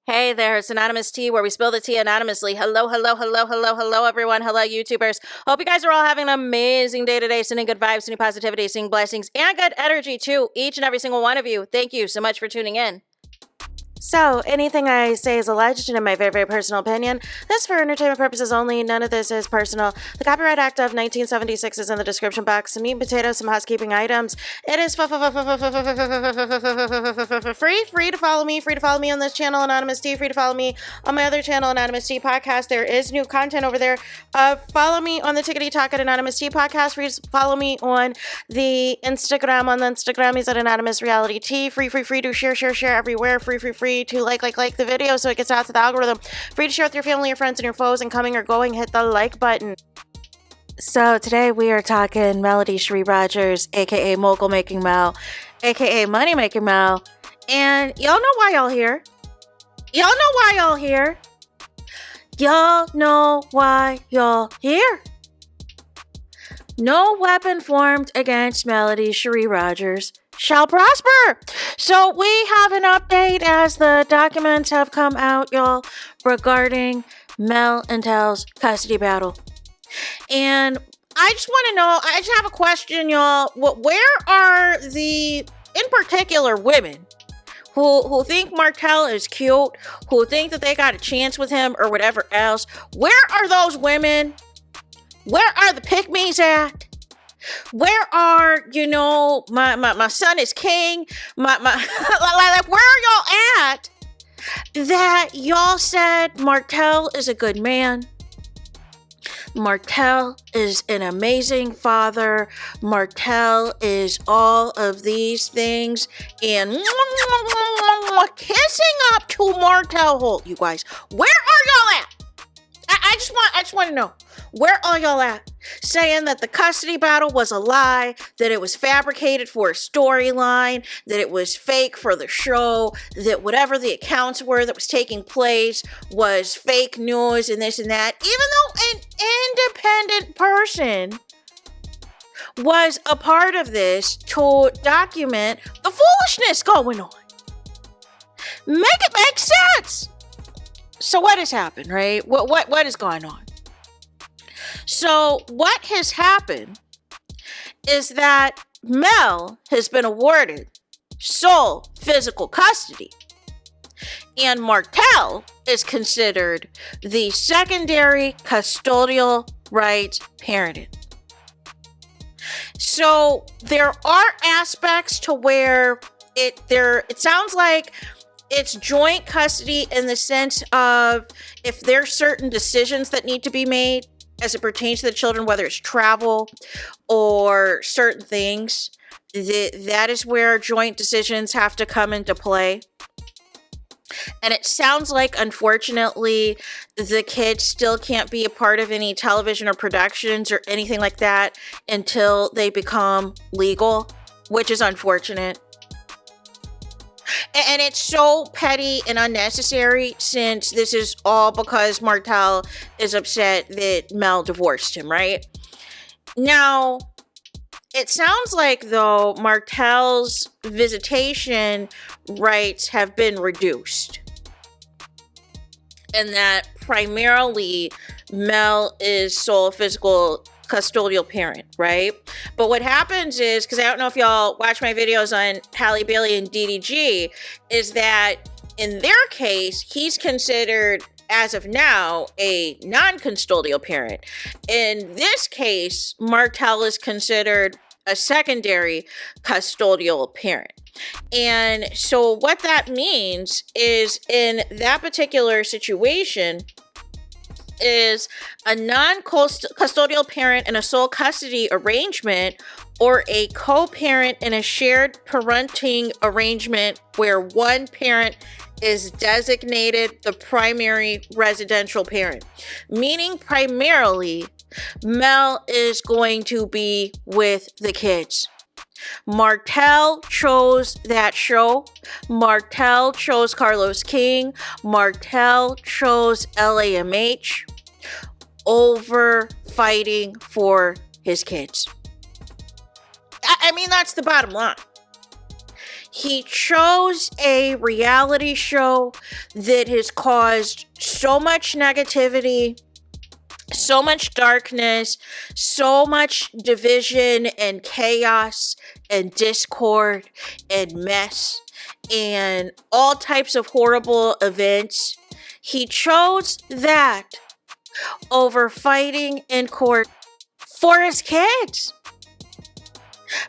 Hey there, it's Anonymous Tea, where we spill the tea anonymously. Hello, everyone. Hello, YouTubers. Hope you guys are all having an amazing day today, sending good vibes, sending positivity, sending blessings, and good energy to each and every single one of you. Thank you so much for tuning in. So, anything I say is alleged and in my very, very personal opinion. This is for entertainment purposes only. None of this is personal. The Copyright Act of 1976 is in the description box. Some meat and potatoes, some housekeeping items. It is free to follow me. Free to follow me on this channel, Anonymous Tea. Free to follow me on my other channel, Anonymous Tea Podcast. There is new content over there. Follow me on the Tickety Talk at Anonymous Tea Podcast. Free to follow me on the Instagram. On the Instagram is at Anonymous Reality Tea. Free to share everywhere. Free to like the video so it gets out to the algorithm. Free to share with your family, your friends, and your foes, and coming or going, hit the like button. So today we are talking Melody Sheree Rogers, aka Mogul Making Mel, aka Money Making Mel, and y'all know why y'all here. Y'all know why y'all here. Y'all know why y'all here. No weapon formed against Melody Sheree Rogers shall prosper. So we have an update as the documents have come out, y'all, regarding Mel and Tell's custody battle. And I just want to know, I just have a question, y'all. Where are the, in particular, women who think Martell is cute, who think that they got a chance with him or whatever else? Where are those women? Where are the pick-me's at? Where are, my son is king, like, where are y'all at that y'all said Martell is a good man? Martell is an amazing father. Martell is all of these things. And kissing up to Martell Holt, you guys. Where are y'all at? I just want to know. Where are y'all at? Saying that the custody battle was a lie, that it was fabricated for a storyline, that it was fake for the show, that whatever the accounts were that was taking place was fake news and this and that, even though an independent person was a part of this to document the foolishness going on. Make it make sense. So what has happened, right? What is going on? So what has happened is that Mel has been awarded sole physical custody, and Martell is considered the secondary custodial rights parent. So there are aspects to where it sounds like it's joint custody in the sense of if there's certain decisions that need to be made as it pertains to the children, whether it's travel or certain things, that is where joint decisions have to come into play. And it sounds like, unfortunately, the kids still can't be a part of any television or productions or anything like that until they become legal, which is unfortunate. And it's so petty and unnecessary, since this is all because Martell is upset that Mel divorced him, right? Now, it sounds like, though, Martell's visitation rights have been reduced, and that primarily Mel is sole physical custodial parent, right? But what happens is, because I don't know if y'all watch my videos on Halle Bailey and DDG, is that in their case, he's considered, as of now, a non-custodial parent. In this case, Martell is considered a secondary custodial parent. And so what that means is, in that particular situation, is a non-custodial parent in a sole custody arrangement, or a co-parent in a shared parenting arrangement where one parent is designated the primary residential parent. Meaning, primarily, Mel is going to be with the kids. Martell chose that show. Martell chose Carlos King. Martell chose LAMH over fighting for his kids. I mean, that's the bottom line. He chose a reality show that has caused so much negativity, so much darkness, so much division and chaos and discord and mess and all types of horrible events. He chose that over fighting in court for his kids.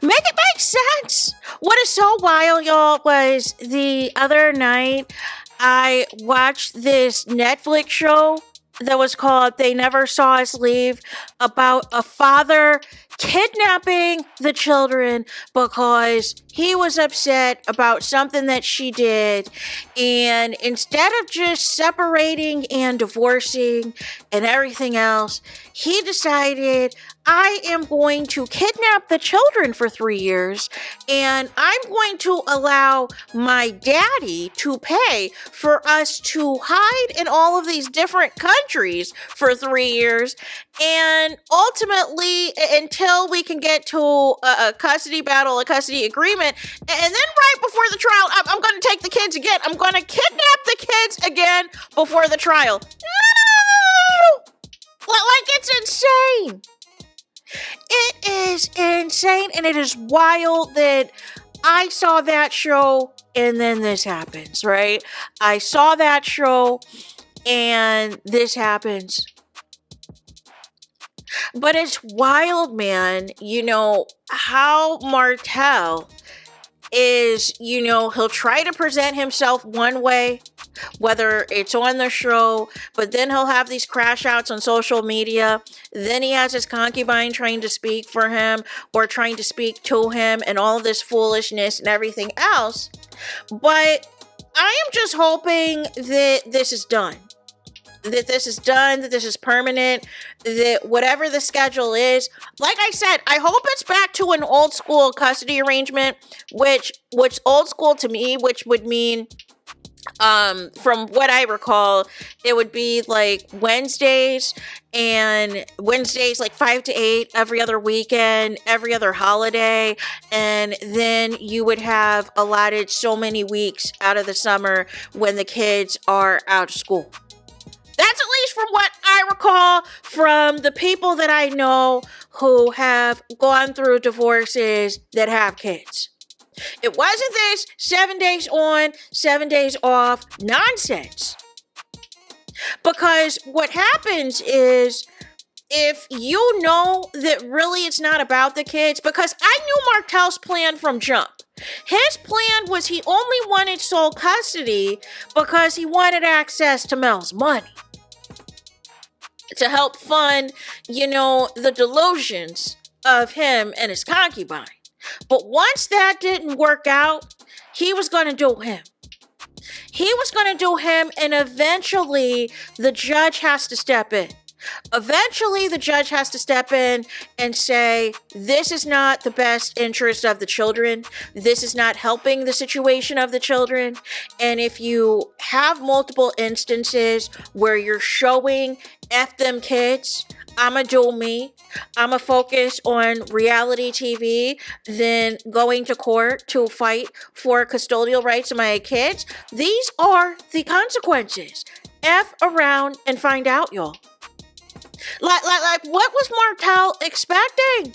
Make it make sense. What is so wild, y'all, was the other night I watched this Netflix show that was called They Never Saw Us Leave, about a father kidnapping the children because he was upset about something that she did. And instead of just separating and divorcing and everything else, he decided, I am going to kidnap the children for 3 years, and I'm going to allow my daddy to pay for us to hide in all of these different countries for 3 years. And ultimately, until we can get to a custody battle, a custody agreement, and then right before the trial, I'm going to take the kids again. I'm going to kidnap the kids again before the trial. No! Like, it's insane. It is insane, and it is wild that I saw that show and then this happens, right? I saw that show and this happens. But it's wild, man. You know, how Martell is, you know, he'll try to present himself one way, whether it's on the show, but then he'll have these crash outs on social media. Then he has his concubine trying to speak for him or trying to speak to him and all this foolishness and everything else. But I am just hoping that this is done. That this is done, that this is permanent, that whatever the schedule is, like I said, I hope it's back to an old school custody arrangement, which old school to me, which would mean, from what I recall, it would be like Wednesdays like 5 to 8 every other weekend, every other holiday. And then you would have allotted so many weeks out of the summer when the kids are out of school. That's at least from what I recall from the people that I know who have gone through divorces that have kids. It wasn't this 7 days on, 7 days off nonsense. Because what happens is, if you know that really it's not about the kids, because I knew Martell's plan from jump. His plan was he only wanted sole custody because he wanted access to Mel's money to help fund, you know, the delusions of him and his concubine. But once that didn't work out, he was going to do him. He was going to do him, and eventually the judge has to step in. Eventually, the judge has to step in and say, this is not the best interest of the children. This is not helping the situation of the children. And if you have multiple instances where you're showing F them kids, I'ma do me. I'ma focus on reality TV than going to court to fight for custodial rights of my kids. These are the consequences. F around and find out, y'all. Like, what was Martell expecting?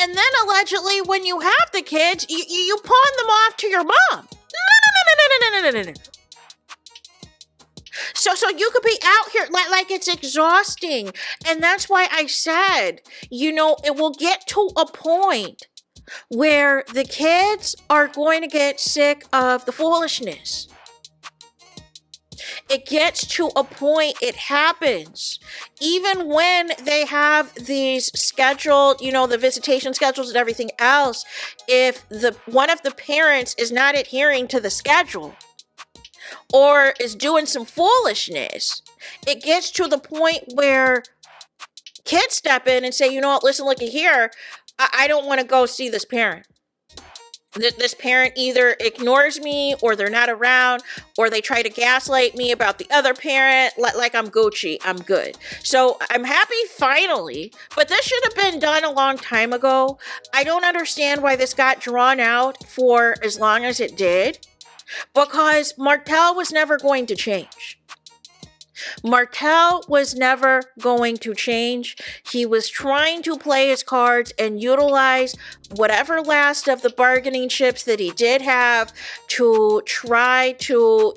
And then allegedly, when you have the kids, you pawn them off to your mom. No. So you could be out here like it's exhausting. And that's why I said, you know, it will get to a point where the kids are going to get sick of the foolishness. It gets to a point, it happens. Even when they have these scheduled, you know, the visitation schedules and everything else, if one of the parents is not adhering to the schedule or is doing some foolishness, it gets to the point where kids step in and say, you know what, listen, look here, I don't want to go see this parent. This parent either ignores me, or they're not around, or they try to gaslight me about the other parent, like I'm Gucci, I'm good. So I'm happy finally, but this should have been done a long time ago. I don't understand why this got drawn out for as long as it did, because Martell was never going to change. Martell was never going to change. He was trying to play his cards and utilize whatever last of the bargaining chips that he did have to try to,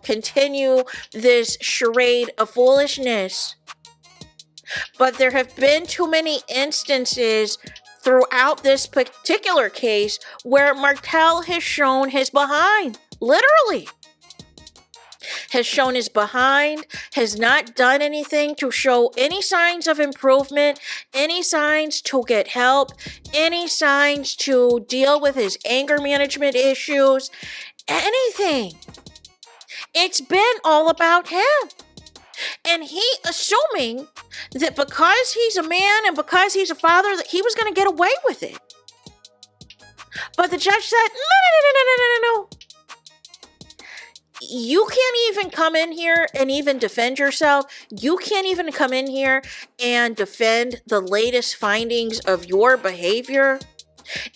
continue this charade of foolishness. But there have been too many instances throughout this particular case where Martell has shown his behind, literally. Has shown his behind, has not done anything to show any signs of improvement, any signs to get help, any signs to deal with his anger management issues, anything. It's been all about him. And he assuming that because he's a man and because he's a father, that he was going to get away with it. But the judge said, no. You can't even come in here and even defend yourself. You can't even come in here and defend the latest findings of your behavior.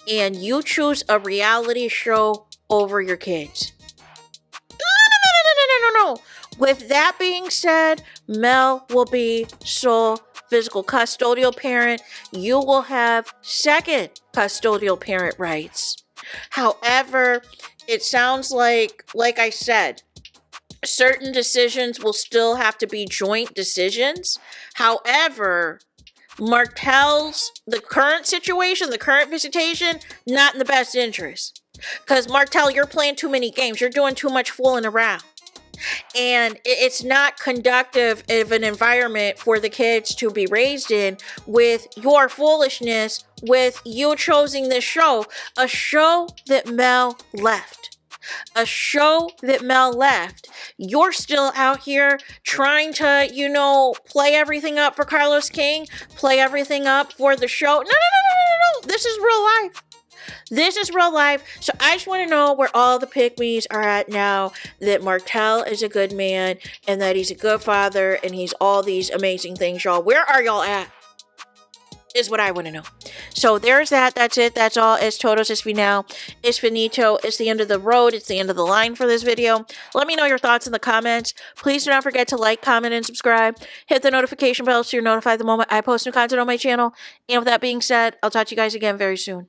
And you choose a reality show over your kids. No. With that being said, Mel will be sole physical custodial parent. You will have second custodial parent rights. However, it sounds like I said, certain decisions will still have to be joint decisions. However, the current situation, the current visitation, not in the best interest. Because Martell, you're playing too many games. You're doing too much fooling around. And it's not conductive of an environment for the kids to be raised in with your foolishness, with you choosing this show, a show that Mel left. You're still out here trying to, play everything up for Carlos King, play everything up for the show. No. This is real life. So I just want to know where all the pick-me's are at now, that Martell is a good man and that he's a good father and he's all these amazing things, y'all. Where are y'all at? Is what I want to know. So there's that. That's it. That's all. Es todos, es final, es finito. It's the end of the road. It's the end of the line for this video. Let me know your thoughts in the comments. Please do not forget to like, comment, and subscribe. Hit the notification bell so you're notified the moment I post new content on my channel. And with that being said, I'll talk to you guys again very soon.